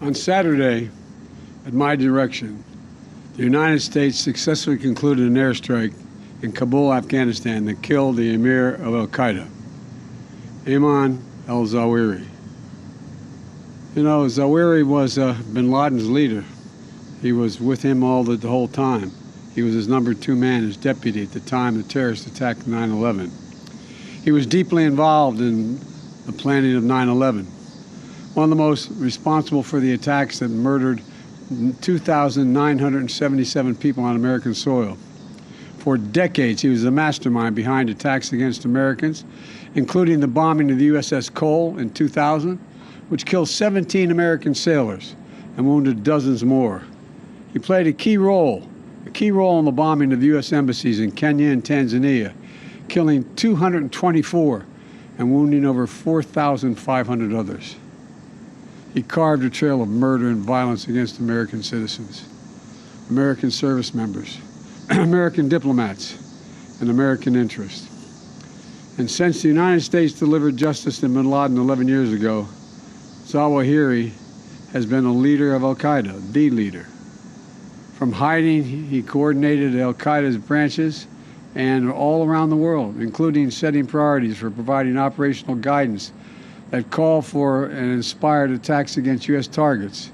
On Saturday, at my direction, the United States successfully concluded an airstrike in Kabul, Afghanistan that killed the emir of al-Qaeda, Ayman al-Zawahiri. You know, Zawahiri was bin Laden's leader. He was with him the whole time. He was his number 2 man, his deputy at the time the terrorists attacked 9/11. He was deeply involved in the planning of 9/11. One of the most responsible for the attacks that murdered 2,977 people on American soil. For decades, he was the mastermind behind attacks against Americans, including the bombing of the USS Cole in 2000, which killed 17 American sailors and wounded dozens more. He played a key role in the bombing of U.S. embassies in Kenya and Tanzania, killing 224 and wounding over 4,500 others. He carved a trail of murder and violence against American citizens, American service members, American diplomats, and American interests. And since the United States delivered justice to bin Laden 11 years ago, Zawahiri has been a leader of al-Qaeda, the leader. From hiding, he coordinated al-Qaeda's branches and all around the world, including setting priorities for providing operational guidance that called for and inspired attacks against U.S. targets.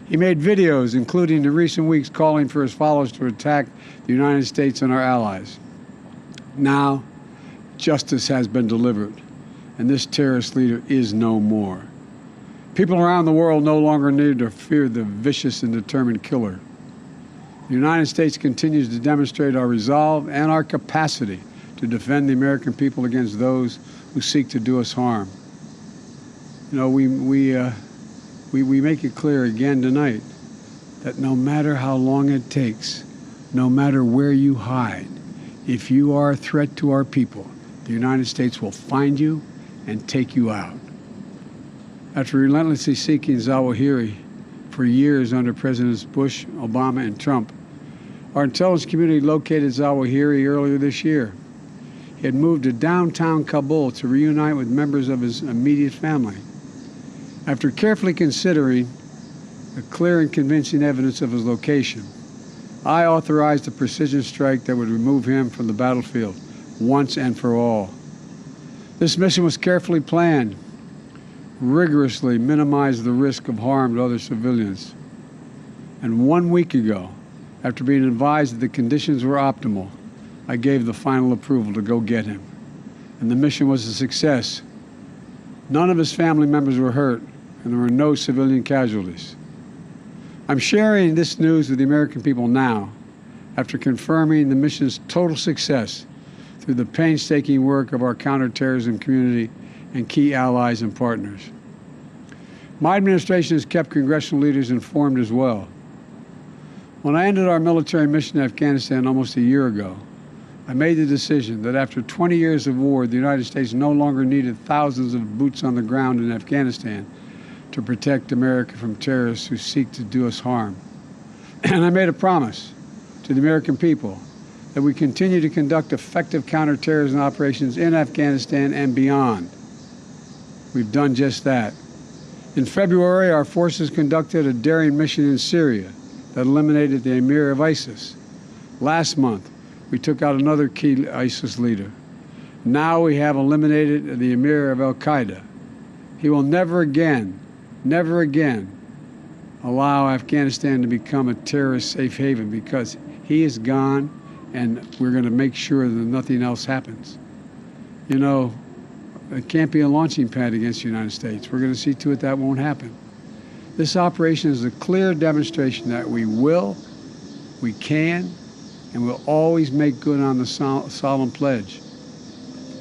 He made videos, including in recent weeks, calling for his followers to attack the United States and our allies. Now, justice has been delivered, and this terrorist leader is no more. People around the world no longer need to fear the vicious and determined killer. The United States continues to demonstrate our resolve and our capacity to defend the American people against those who seek to do us harm. You know, we make it clear again tonight that no matter how long it takes, no matter where you hide, if you are a threat to our people, the United States will find you and take you out. After relentlessly seeking Zawahiri for years under Presidents Bush, Obama, and Trump, our intelligence community located Zawahiri earlier this year. He had moved to downtown Kabul to reunite with members of his immediate family. After carefully considering the clear and convincing evidence of his location, I authorized a precision strike that would remove him from the battlefield once and for all. This mission was carefully planned, rigorously minimized the risk of harm to other civilians. And 1 week ago, after being advised that the conditions were optimal, I gave the final approval to go get him. And the mission was a success. None of his family members were hurt, and there were no civilian casualties. I'm sharing this news with the American people now, after confirming the mission's total success through the painstaking work of our counterterrorism community and key allies and partners. My administration has kept congressional leaders informed as well. When I ended our military mission in Afghanistan almost a year ago, I made the decision that after 20 years of war, the United States no longer needed thousands of boots on the ground in Afghanistan to protect America from terrorists who seek to do us harm. And I made a promise to the American people that we continue to conduct effective counterterrorism operations in Afghanistan and beyond. We've done just that. In February, our forces conducted a daring mission in Syria that eliminated the emir of ISIS. Last month, we took out another key ISIS leader. Now we have eliminated the emir of al-Qaeda. He will never again allow Afghanistan to become a terrorist safe haven, because he is gone, and we're going to make sure that nothing else happens. You know, it can't be a launching pad against the United States. We're going to see to it that won't happen. This operation is a clear demonstration that we will, we can, and will always make good on the solemn pledge.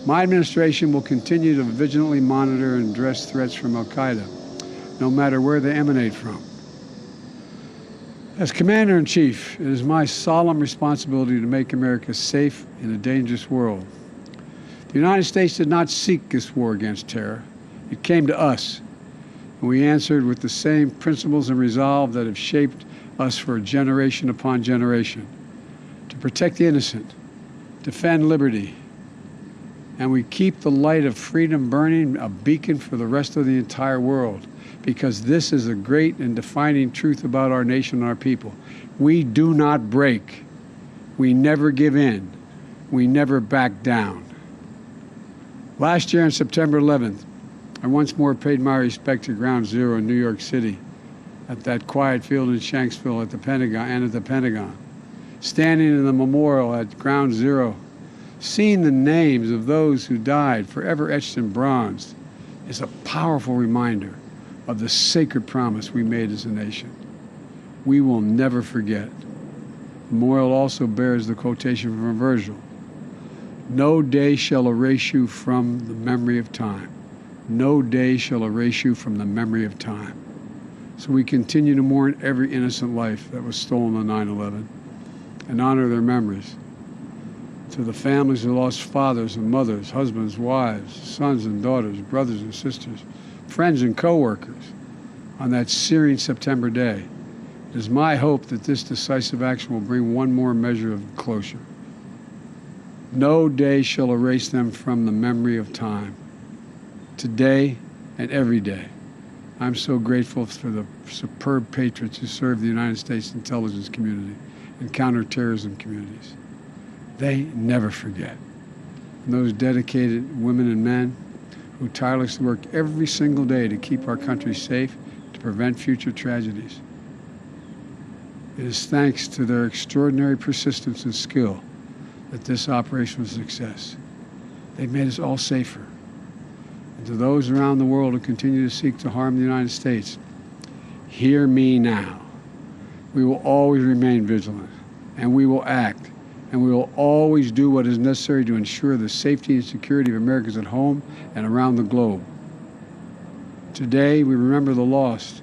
My administration will continue to vigilantly monitor and address threats from al-Qaeda, no matter where they emanate from. As Commander-in-Chief, it is my solemn responsibility to make America safe in a dangerous world. The United States did not seek this war against terror. It came to us, and we answered with the same principles and resolve that have shaped us for generation upon generation: to protect the innocent, defend liberty, and we keep the light of freedom burning, a beacon for the rest of the entire world. because this is a great and defining truth about our nation and our people. We do not break. We never give in. We never back down. Last year on September 11th, I once more paid my respect to Ground Zero in New York City, at that quiet field in Shanksville at the Pentagon, standing in the memorial at Ground Zero, seeing the names of those who died forever etched in bronze is a powerful reminder of the sacred promise we made as a nation. We will never forget. The memorial also bears the quotation from Virgil: "No day shall erase you from the memory of time. No day shall erase you from the memory of time." So we continue to mourn every innocent life that was stolen on 9/11 and honor their memories. To the families who lost fathers and mothers, husbands, wives, sons and daughters, brothers and sisters, friends and co-workers on that searing September day, it is my hope that this decisive action will bring one more measure of closure. No day shall erase them from the memory of time. Today and every day, I'm so grateful for the superb patriots who serve the United States intelligence community and counterterrorism communities. They never forget. And those dedicated women and men who tirelessly work every single day to keep our country safe, to prevent future tragedies. It is thanks to their extraordinary persistence and skill that this operation was a success. They've made us all safer. And to those around the world who continue to seek to harm the United States, hear me now. We will always remain vigilant, and we will act, and we will always do what is necessary to ensure the safety and security of Americans at home and around the globe. Today, we remember the lost,